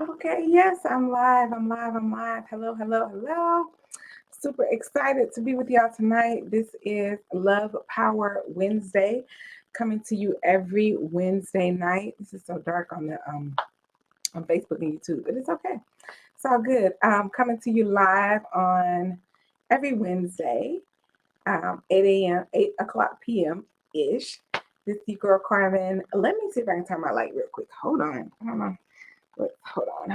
Okay, yes, I'm live. I'm live. I'm live. Hello, hello, hello. Super excited to be with y'all tonight. This is Love Power Wednesday, coming to you every Wednesday night. This is so dark on the on Facebook and YouTube, but it's okay. It's all good. Coming to you live on every Wednesday, 8 a.m., 8 o'clock p.m. ish. This is your girl Carmen. Let me see if I can turn my light real quick. Hold on. I don't know. Wait, hold on.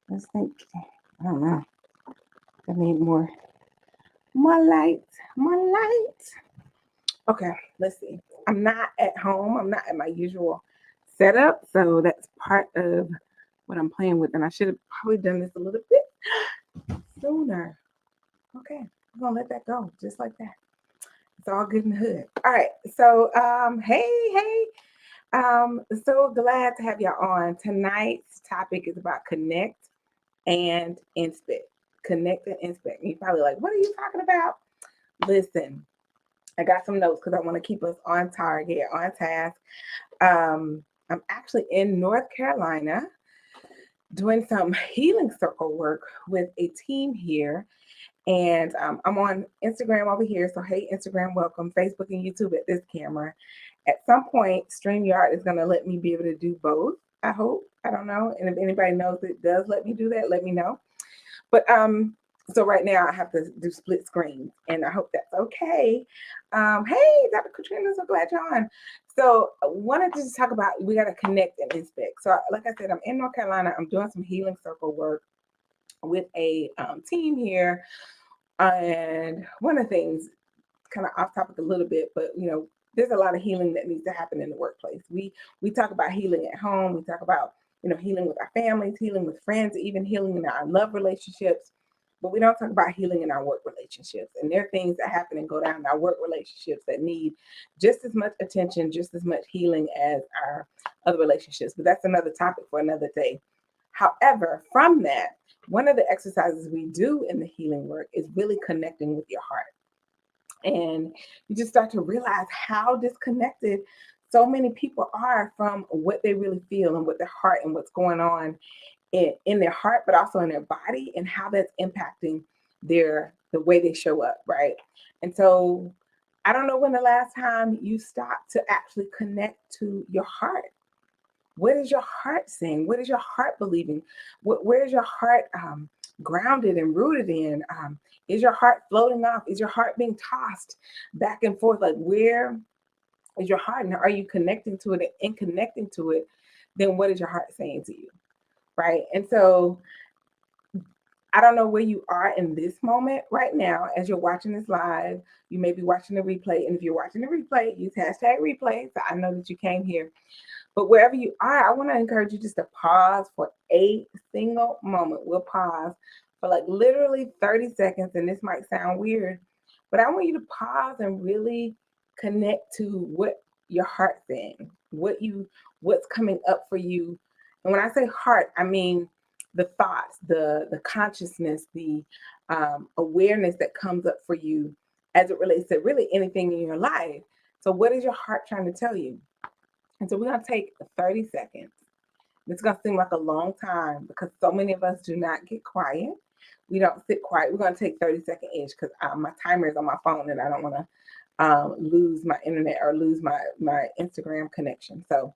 Let's think. I don't know. I need more light, more light. Okay, let's see. I'm not at home. I'm not at my usual setup, so that's part of what I'm playing with. And I should have probably done this a little bit sooner. Okay, I'm gonna let that go just like that. It's all good in the hood. All right. So, hey. So glad to have y'all on. Tonight's topic is about connect and inspect. Connect and inspect. And you're probably like, what are you talking about? Listen, I got some notes because I want to keep us on target, on task. I'm actually in North Carolina doing some healing circle work with a team here. And I'm on Instagram over here. So, hey, Instagram, welcome. Facebook and YouTube at this camera. At some point, StreamYard is going to let me be able to do both. I hope. I don't know. And if anybody knows it does let me do that, let me know. But so right now I have to do split screens, and I hope that's okay. Hey, Dr. Katrina, so glad you're on. So I wanted to just talk about we got to connect and inspect. So like I said, I'm in North Carolina. I'm doing some healing circle work with a team here, and one of the things, kind of off topic a little bit, but there's a lot of healing that needs to happen in the workplace. We talk about healing at home. We talk about healing with our families, healing with friends, even healing in our love relationships. But we don't talk about healing in our work relationships. And there are things that happen and go down in our work relationships that need just as much attention, just as much healing as our other relationships. But that's another topic for another day. However, from that, one of the exercises we do in the healing work is really connecting with your heart. And you just start to realize how disconnected so many people are from what they really feel and what their heart and what's going on in their heart, but also in their body, and how that's impacting the way they show up, right? And so I don't know when the last time you stopped to actually connect to your heart. What is your heart saying? What is your heart believing? Where's your heart grounded and rooted in? Is your heart floating off? Is your heart being tossed back and forth? Like, where is your heart? And are you connecting to it? And in connecting to it, then what is your heart saying to you? Right. And so I don't know where you are in this moment right now as you're watching this live. You may be watching the replay. And if you're watching the replay, use hashtag replay. So I know that you came here. But wherever you are, I want to encourage you just to pause for a single moment. We'll pause for like literally 30 seconds. And this might sound weird, but I want you to pause and really connect to what your heart's saying, what's coming up for you. And when I say heart, I mean the thoughts, the consciousness, the awareness that comes up for you as it relates to really anything in your life. So what is your heart trying to tell you? And so we're going to take 30 seconds. It's going to seem like a long time because so many of us do not get quiet. We don't sit quiet. We're going to take 30-second each because my timer is on my phone and I don't want to lose my internet or lose my Instagram connection. So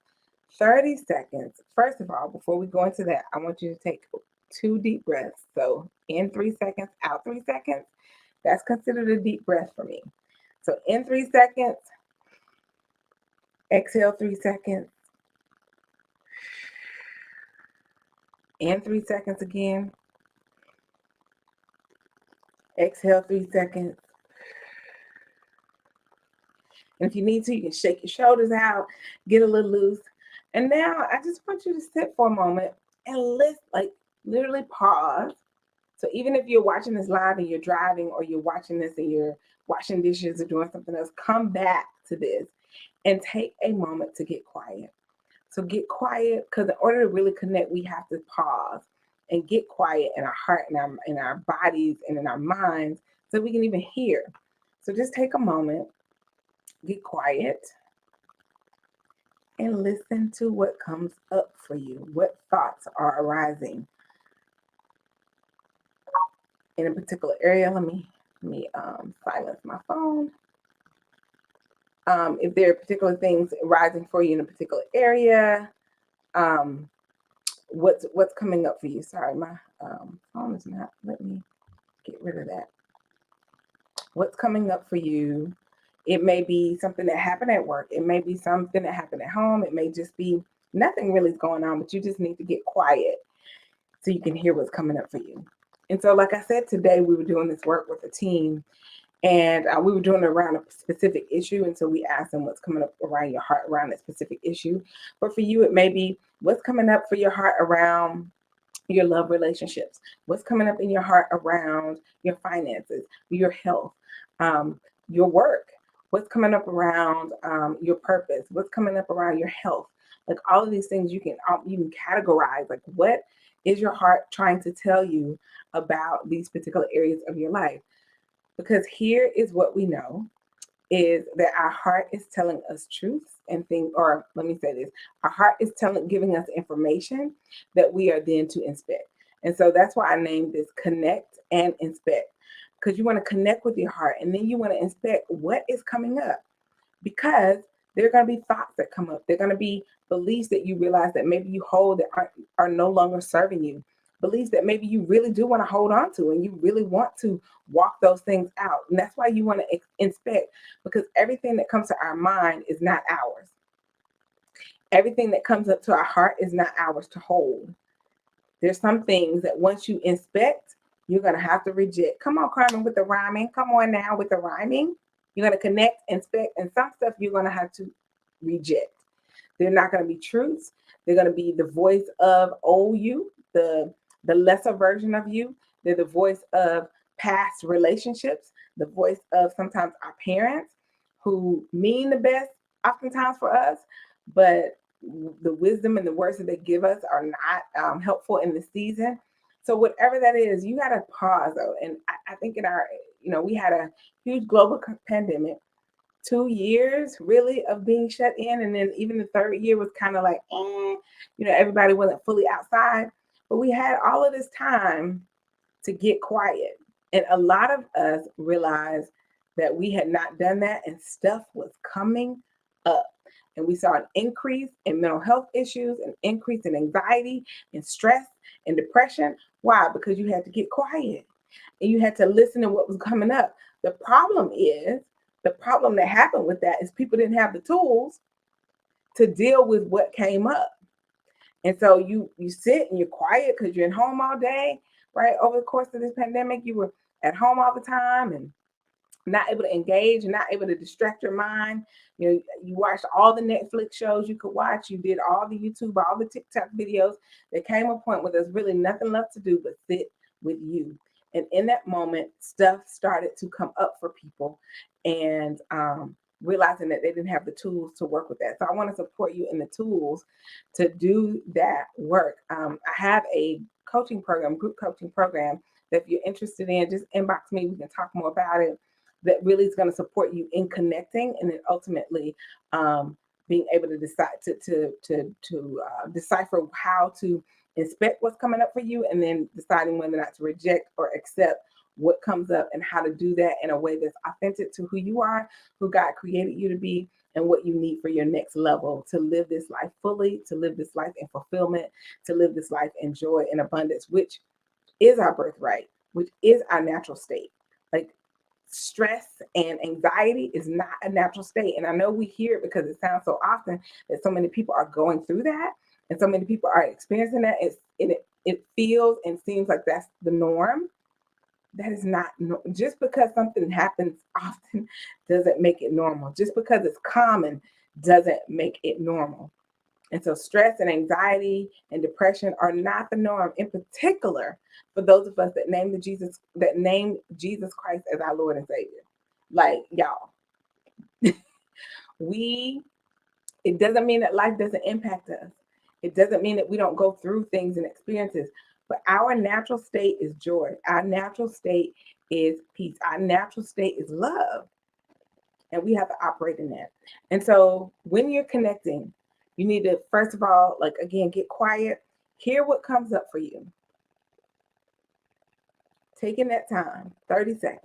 30 seconds. First of all, before we go into that, I want you to take 2 deep breaths. So in 3 seconds, out 3 seconds. That's considered a deep breath for me. So in 3 seconds, exhale 3 seconds. In 3 seconds again. Exhale 3 seconds. And if you need to, you can shake your shoulders out, get a little loose. And now I just want you to sit for a moment and literally pause. So even if you're watching this live and you're driving, or you're watching this and you're washing dishes or doing something else, come back to this and take a moment to get quiet. So get quiet, because in order to really connect, we have to pause and get quiet in our heart and in our bodies and in our minds so we can even hear. So just take a moment, get quiet, and listen to what comes up for you. What thoughts are arising in a particular area? Let me silence my phone. If there are particular things arising for you in a particular area, um, what's coming up for you? Sorry, my phone is not letting me get rid of that. What's coming up for you? It may be something that happened at work. It may be something that happened at home. It may just be nothing really is going on, but you just need to get quiet so you can hear what's coming up for you. And so, like I said, today we were doing this work with a team, and we were doing it around a specific issue. And so we asked them what's coming up around your heart around that specific issue. But for you, it may be what's coming up for your heart around your love relationships, what's coming up in your heart around your finances, your health, your work, what's coming up around your purpose, what's coming up around your health. Like all of these things you can categorize, like what is your heart trying to tell you about these particular areas of your life? Because here is what we know is that our heart is telling us truths and things, or let me say this, our heart is giving us information that we are then to inspect. And so that's why I named this Connect and Inspect, because you want to connect with your heart and then you want to inspect what is coming up, because there are going to be thoughts that come up. There are going to be beliefs that you realize that maybe you hold that are no longer serving you. Beliefs that maybe you really do want to hold on to and you really want to walk those things out. And that's why you want to inspect, because everything that comes to our mind is not ours. Everything that comes up to our heart is not ours to hold. There's some things that once you inspect, you're going to have to reject. Come on, Carmen, with the rhyming. Come on now with the rhyming. You're going to connect, inspect, and some stuff you're going to have to reject. They're not going to be truths. They're going to be the voice of old you, the lesser version of you. They're the voice of past relationships, the voice of sometimes our parents who mean the best oftentimes for us, but the wisdom and the words that they give us are not helpful in the season. So whatever that is, you got to pause though. And I think in our, we had a huge global pandemic, 2 years really of being shut in. And then even the third year was kind of like, everybody wasn't fully outside, but we had all of this time to get quiet. And a lot of us realized that we had not done that and stuff was coming up. And we saw an increase in mental health issues, an increase in anxiety and stress and depression. Why? Because you had to get quiet and you had to listen to what was coming up. The problem that happened with that is people didn't have the tools to deal with what came up. And so you sit and you're quiet because you're at home all day, right? Over the course of this pandemic, you were at home all the time and not able to engage and not able to distract your mind. You watched all the Netflix shows you could watch. You did all the YouTube, all the TikTok videos. There came a point where there's really nothing left to do but sit with you. And in that moment, stuff started to come up for people and realizing that they didn't have the tools to work with that. So I want to support you in the tools to do that work. I have a coaching program, group coaching program, that if you're interested in, just inbox me. We can talk more about it. That really is going to support you in connecting and then ultimately being able to decide to decipher how to inspect what's coming up for you and then deciding whether or not to reject or accept what comes up and how to do that in a way that's authentic to who you are, who God created you to be, and what you need for your next level to live this life fully, to live this life in fulfillment, to live this life in joy and abundance, which is our birthright, which is our natural state. Like stress and anxiety is not a natural state. And I know we hear it because it sounds so often that so many people are going through that and so many people are experiencing that. It feels and seems like that's the norm. That is not, just because something happens often doesn't make it normal. Just because it's common doesn't make it normal. And so stress and anxiety and depression are not the norm, in particular for those of us that name Jesus Christ as our Lord and Savior. Like y'all, it doesn't mean that life doesn't impact us. It doesn't mean that we don't go through things and experiences, but our natural state is joy. Our natural state is peace. Our natural state is love. And we have to operate in that. And so when you're connecting, You need to, first of all, like, again, get quiet, hear what comes up for you. Taking that time, 30 seconds.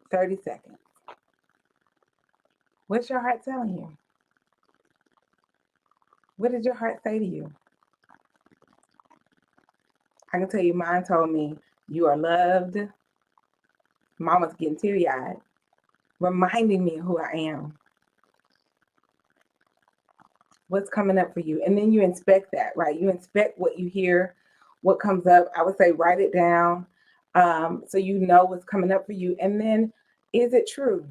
Thirty seconds. What's your heart telling you? What did your heart say to you? I can tell you mine told me, you are loved. Mama's getting teary-eyed, reminding me of who I am. What's coming up for you? And then you inspect that, right? You inspect what you hear, what comes up. I would say write it down, so you know what's coming up for you. And then, is it true?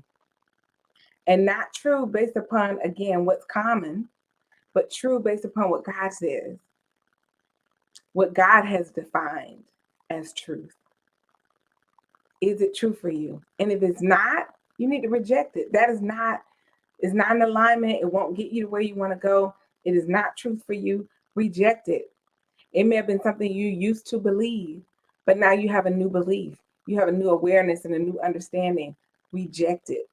And not true based upon, again, what's common, but true based upon what God says, what God has defined as truth. Is it true for you? And if it's not, you need to reject it. That is not, it's not in alignment. It won't get you to where you want to go. It is not truth for you. Reject it. It may have been something you used to believe, but now you have a new belief. You have a new awareness and a new understanding. Reject it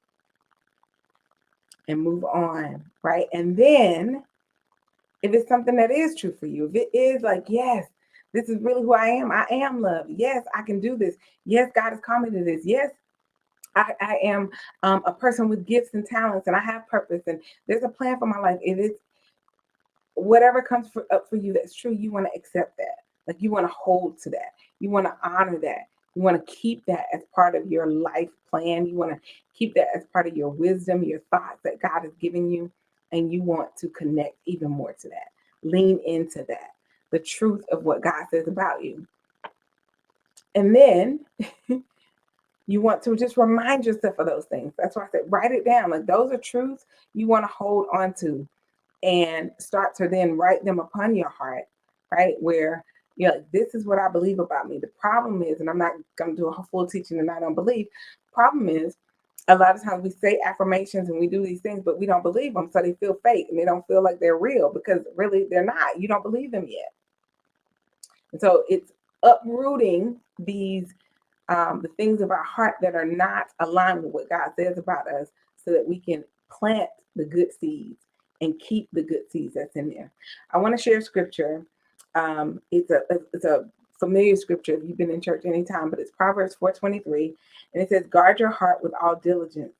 and move on, right? And then, if it's something that is true for you, if it is like, yes, this is really who I am loved. Yes, I can do this. Yes, God has called me to this. Yes, I am a person with gifts and talents, and I have purpose, and there's a plan for my life. If it's whatever comes up for you that's true, you want to accept that. Like, you want to hold to that. You want to honor that. You want to keep that as part of your life plan. You want to keep that as part of your wisdom, your thoughts that God has given you. And you want to connect even more to that. Lean into that. The truth of what God says about you. And then you want to just remind yourself of those things. That's why I said write it down. Like, those are truths you want to hold on to and start to then write them upon your heart, right? Where you're like, this is what I believe about me. The problem is, and I'm not going to do a full teaching and I don't believe. Problem is, a lot of times we say affirmations and we do these things, but we don't believe them. So they feel fake and they don't feel like they're real, because really they're not. You don't believe them yet. And so it's uprooting these, the things of our heart that are not aligned with what God says about us, so that we can plant the good seeds and keep the good seeds that's in there. I want to share scripture. It's a familiar scripture if you've been in church anytime, but it's Proverbs 4:23, and it says, "Guard your heart with all diligence,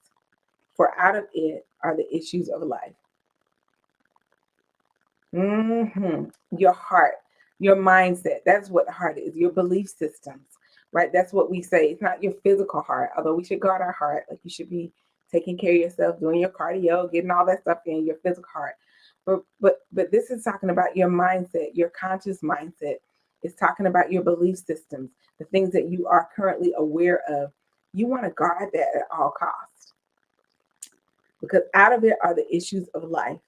for out of it are the issues of life." Your heart, your mindset. That's what the heart is. Your belief systems, right? That's what we say. It's not your physical heart, although we should guard our heart. Like, you should be taking care of yourself, doing your cardio, getting all that stuff in your physical heart. But this is talking about your mindset, your conscious mindset. It's talking about your belief systems, the things that you are currently aware of. You want to guard that at all costs, because out of it are the issues of life.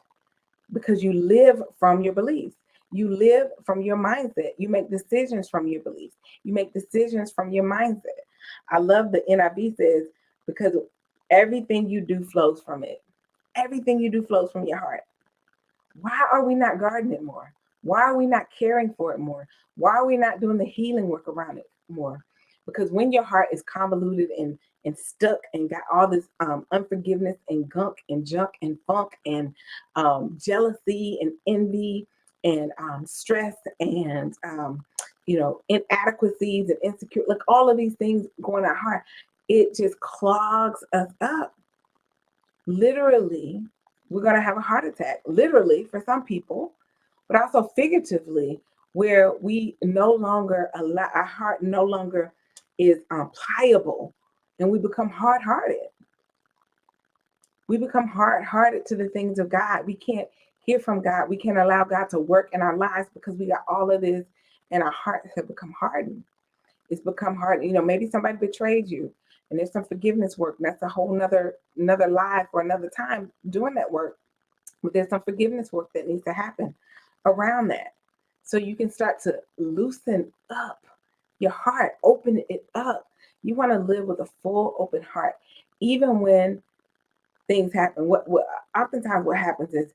Because you live from your beliefs. You live from your mindset. You make decisions from your beliefs. You make decisions from your mindset. I love the NIV says, because everything you do flows from it. Everything you do flows from your heart. Why are we not guarding it more? Why are we not caring for it more? Why are we not doing the healing work around it more? Because when your heart is convoluted and stuck and got all this unforgiveness and gunk and junk and funk and jealousy and envy and stress and inadequacies and insecure, like all of these things going on our heart, it just clogs us up. Literally, we're going to have a heart attack, literally for some people, but also figuratively, where we no longer allow, our heart no longer is pliable, and we become hard-hearted. We become hard-hearted to the things of God. We can't hear from God. We can't allow God to work in our lives because we got all of this, and our hearts have become hardened. It's become hard. Maybe somebody betrayed you, and there's some forgiveness work. And that's a whole another live for another time doing that work. But there's some forgiveness work that needs to happen around that. So you can start to loosen up your heart, open it up. You want to live with a full open heart, even when things happen. What oftentimes what happens is,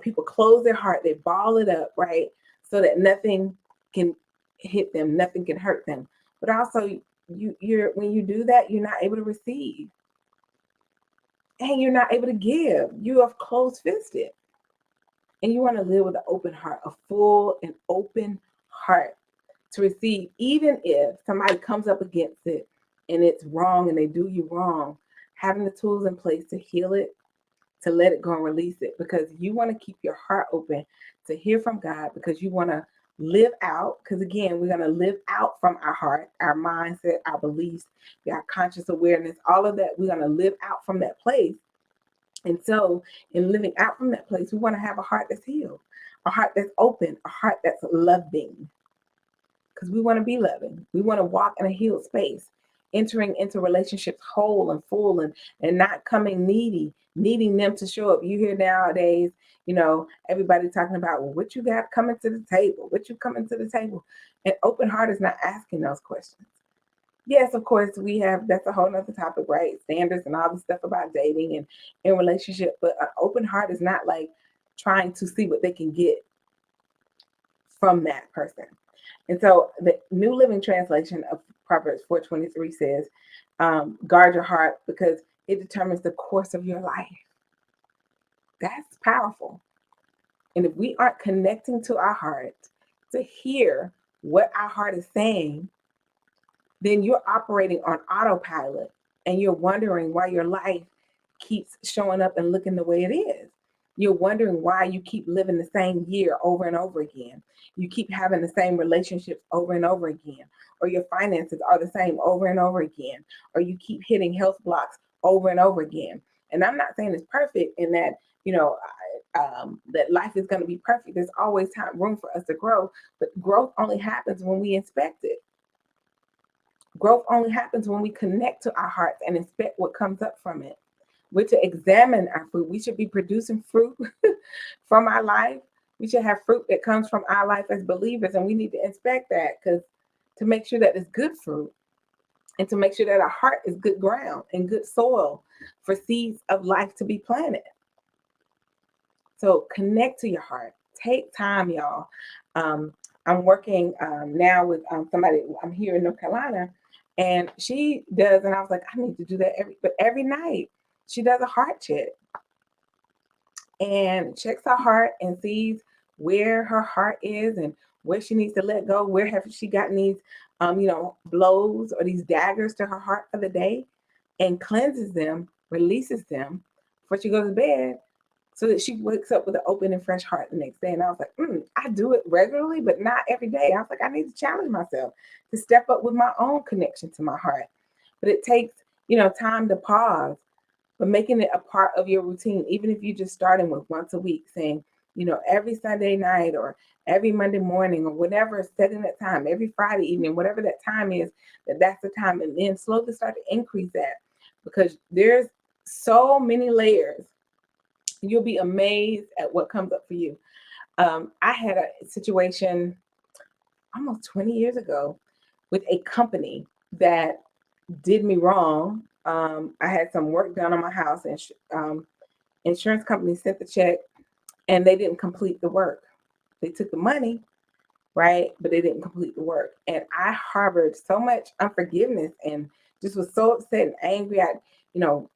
people close their heart, they ball it up, right? So that nothing can hit them, nothing can hurt them. But also you're when you do that, you're not able to receive. And you're not able to give. You are closed fisted. And you want to live with an open heart, a full and open heart to receive, even if somebody comes up against it and it's wrong and they do you wrong, having the tools in place to heal it, to let it go and release it, because you want to keep your heart open to hear from God, because you want to live out, because again, we're going to live out from our heart, our mindset, our beliefs, our conscious awareness, all of that. We're going to live out from that place. And so in living out from that place, we want to have a heart that's healed, a heart that's open, a heart that's loving, because we want to be loving. We want to walk in a healed space, entering into relationships whole and full, and not coming needing them to show up. You hear nowadays, everybody talking about, well, what you got coming to the table? What you coming to the table? An open heart is not asking those questions. Yes, of course, that's a whole nother topic, right? Standards and all the stuff about dating and in relationship. But an open heart is not like trying to see what they can get from that person. And so the New Living Translation of Proverbs 4:23 says, guard your heart because it determines the course of your life. That's powerful. And if we aren't connecting to our heart to hear what our heart is saying, then you're operating on autopilot and you're wondering why your life keeps showing up and looking the way it is. You're wondering why you keep living the same year over and over again. You keep having the same relationships over and over again, or your finances are the same over and over again, or you keep hitting health blocks over and over again. And I'm not saying it's perfect in that, that life is going to be perfect. There's always room for us to grow, but growth only happens when we inspect it. Growth only happens when we connect to our hearts and inspect what comes up from it. We're to examine our fruit. We should be producing fruit from our life. We should have fruit that comes from our life as believers, and we need to inspect that to make sure that it's good fruit, and to make sure that our heart is good ground and good soil for seeds of life to be planted. So connect to your heart. Take time, y'all. I'm working now with somebody. I'm here in North Carolina, and she does, and I was like, I need to do that every night. She does a heart check and checks her heart and sees where her heart is and where she needs to let go. Where have she gotten these, blows or these daggers to her heart for the day, and cleanses them, releases them before she goes to bed, so that she wakes up with an open and fresh heart the next day. And I was like, I do it regularly, but not every day. I was like, I need to challenge myself to step up with my own connection to my heart. But it takes, time to pause, but making it a part of your routine, even if you're just starting with once a week, saying, every Sunday night or every Monday morning or whatever, setting that time, every Friday evening, whatever that time is, that's the time. And then slowly start to increase that, because there's so many layers. You'll be amazed at what comes up for you. I had a situation almost 20 years ago with a company that did me wrong. I had some work done on my house, and insurance company sent the check, and they didn't complete the work. They took the money, right? But they didn't complete the work. And I harbored so much unforgiveness and just was so upset and angry. I,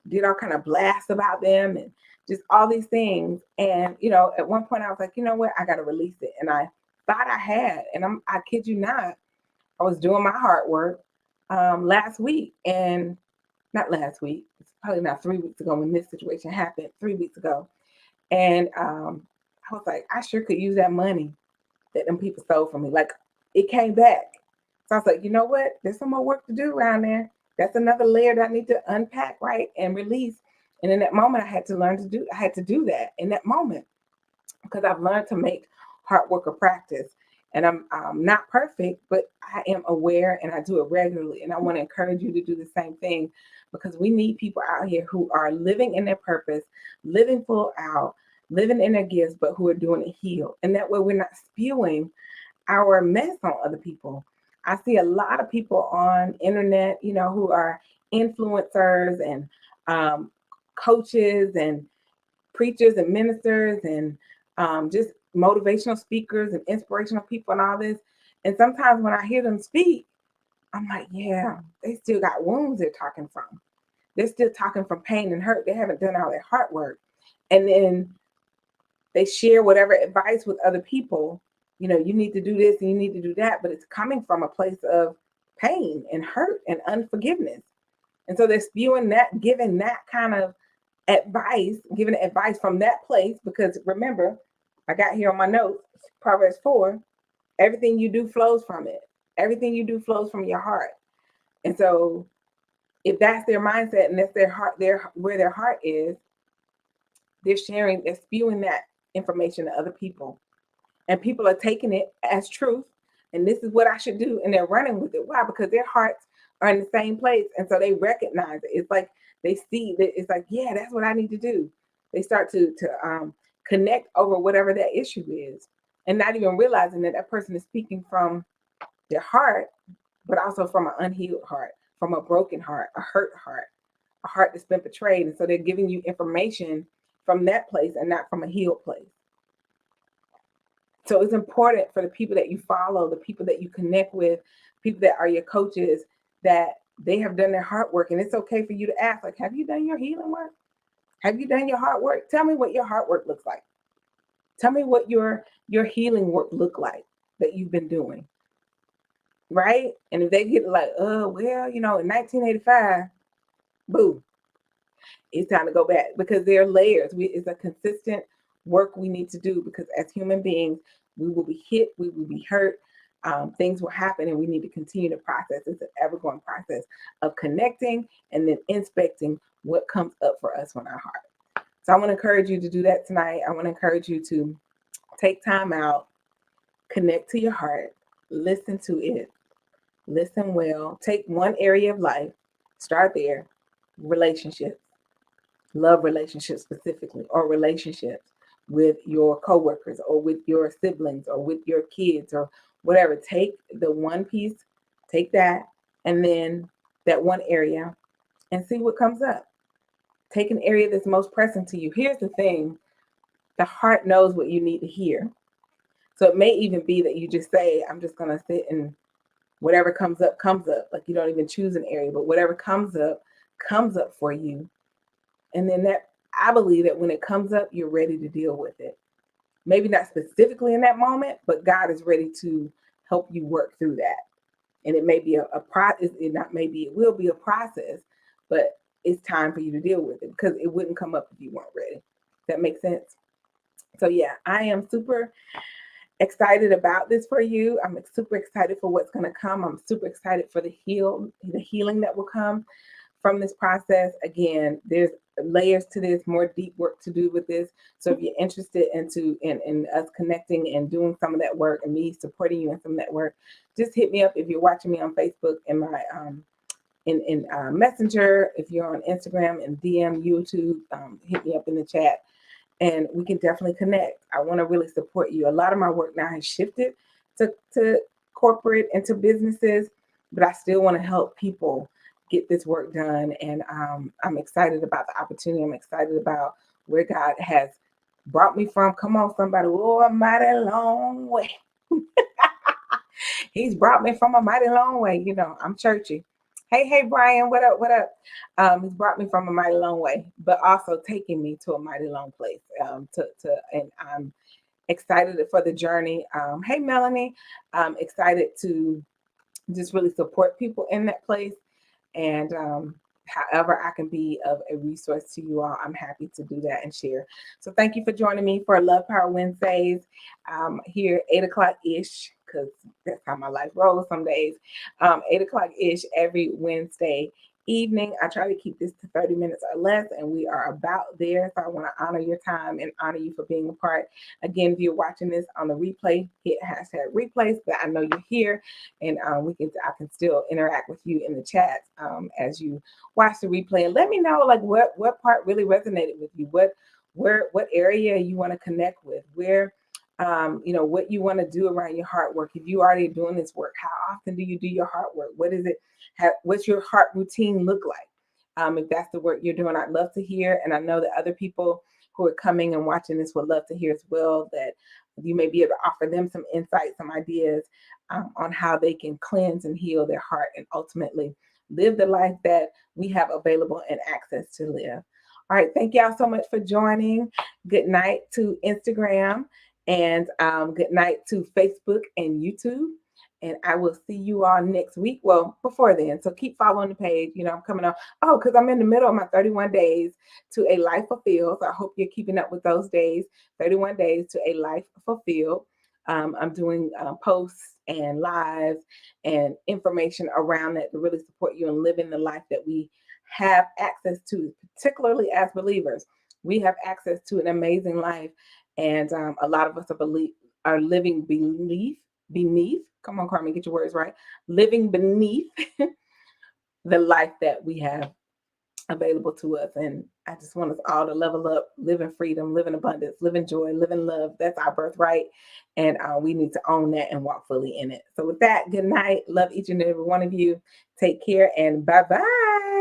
did all kind of blasts about them and just all these things. And, at one point I was like, you know what? I got to release it. And I thought I had, and I kid you not, I was doing my heart work last week, and not last week, it's probably not 3 weeks ago when this situation happened, 3 weeks ago. And I was like, I sure could use that money that them people stole from me. Like, it came back. So I was like, you know what? There's some more work to do around there. That's another layer that I need to unpack, right? And release. And in that moment, I had to do that in that moment, because I've learned to make hard work a practice. And I'm not perfect, but I am aware and I do it regularly. And I want to encourage you to do the same thing, because we need people out here who are living in their purpose, living full out, living in their gifts, but who are doing it healed. And that way we're not spewing our mess on other people. I see a lot of people on internet, who are influencers and coaches and preachers and ministers and just motivational speakers and inspirational people and all this. And sometimes when I hear them speak, I'm like, yeah, they still got wounds they're talking from. They're still talking from pain and hurt. They haven't done all their heart work. And then they share whatever advice with other people. You need to do this and you need to do that, but it's coming from a place of pain and hurt and unforgiveness. And so they're spewing that, giving that kind of giving advice from that place, because remember, I got here on my notes, Proverbs 4, everything you do flows from it. Everything you do flows from your heart. And so if that's their mindset and that's their heart, where their heart is, they're spewing that information to other people. And people are taking it as truth. And this is what I should do. And they're running with it. Why? Because their hearts are in the same place. And so they recognize it. It's like they see that it's like, yeah, that's what I need to do. They start to connect over whatever that issue is, and not even realizing that that person is speaking from their heart, but also from an unhealed heart, from a broken heart, a hurt heart, a heart that's been betrayed. And so they're giving you information from that place and not from a healed place. So it's important for the people that you follow, the people that you connect with, people that are your coaches, that they have done their heart work. And it's okay for you to ask, like, have you done your healing work? Have you done your heart work? Tell me what your heart work looks like. Tell me what your healing work look like that you've been doing. Right? And if they get like, well, in 1985, boo, it's time to go back, because there are layers. It's a consistent work we need to do, because as human beings, we will be hit, we will be hurt, things will happen, and we need to continue to process. It's an ever-going process of connecting and then inspecting what comes up for us from our heart. So I want to encourage you to do that tonight. I want to encourage you to take time out, connect to your heart, listen to it, listen well, take one area of life, start there, relationships, love relationships specifically, or relationships with your coworkers or with your siblings or with your kids or whatever. Take the one piece, take that, and then that one area, and see what comes up. Take an area that's most pressing to you. Here's the thing. The heart knows what you need to hear. So it may even be that you just say, I'm just going to sit and whatever comes up, comes up. Like you don't even choose an area, but whatever comes up for you. And then I believe that when it comes up, you're ready to deal with it. Maybe not specifically in that moment, but God is ready to help you work through that. And it may be a process, it will be a process, but it's time for you to deal with it, because it wouldn't come up if you weren't ready. That makes sense? So yeah, I am super excited about this for you. I'm super excited for what's going to come. I'm super excited for the healing that will come from this process. Again, there's layers to this, more deep work to do with this. So if you're interested in us connecting and doing some of that work, and me supporting you in some of that work, just hit me up. If you're watching me on Facebook in my in Messenger, if you're on Instagram and DM, YouTube, hit me up in the chat, and we can definitely connect. I want to really support you. A lot of my work now has shifted to corporate and to businesses, but I still want to help people get this work done. And I'm excited about the opportunity. I'm excited about where God has brought me from. Come on, somebody. Oh, a mighty long way. He's brought me from a mighty long way. I'm churchy. Hey, Brian, what up? He's brought me from a mighty long way, but also taking me to a mighty long place. And I'm excited for the journey. Hey, Melanie, I'm excited to just really support people in that place. And however I can be of a resource to you all, I'm happy to do that and share. So thank you for joining me for LovePower Wednesdays here 8 o'clock-ish, because that's how my life rolls some days. 8 o'clock-ish every Wednesday evening. I try to keep this to 30 minutes or less, and we are about there. So I want to honor your time and honor you for being a part. Again, if you're watching this on the replay, hit hashtag replays, but I know you're here, and I can still interact with you in the chat as you watch the replay, and let me know like what part really resonated with you. what area you want to connect with, where what you want to do around your heart work. If you already doing this work, how often do you do your heart work? What is it? What's your heart routine look like? If that's the work you're doing, I'd love to hear. And I know that other people who are coming and watching this would love to hear as well, that you may be able to offer them some insight, some ideas on how they can cleanse and heal their heart and ultimately live the life that we have available and access to live. All right. Thank y'all so much for joining. Good night to Instagram, and good night to Facebook and YouTube. And I will see you all next week. Well, before then. So keep following the page. I'm coming on. Oh, because I'm in the middle of my 31 days to a life fulfilled. So I hope you're keeping up with those days. 31 days to a life fulfilled. I'm doing posts and lives and information around that to really support you in living the life that we have access to, particularly as believers. We have access to an amazing life. And a lot of us are living beneath. Come on, Carmen, get your words right. Living beneath the life that we have available to us. And I just want us all to level up, live in freedom, live in abundance, live in joy, live in love. That's our birthright. And we need to own that and walk fully in it. So with that, good night. Love each and every one of you. Take care and bye-bye.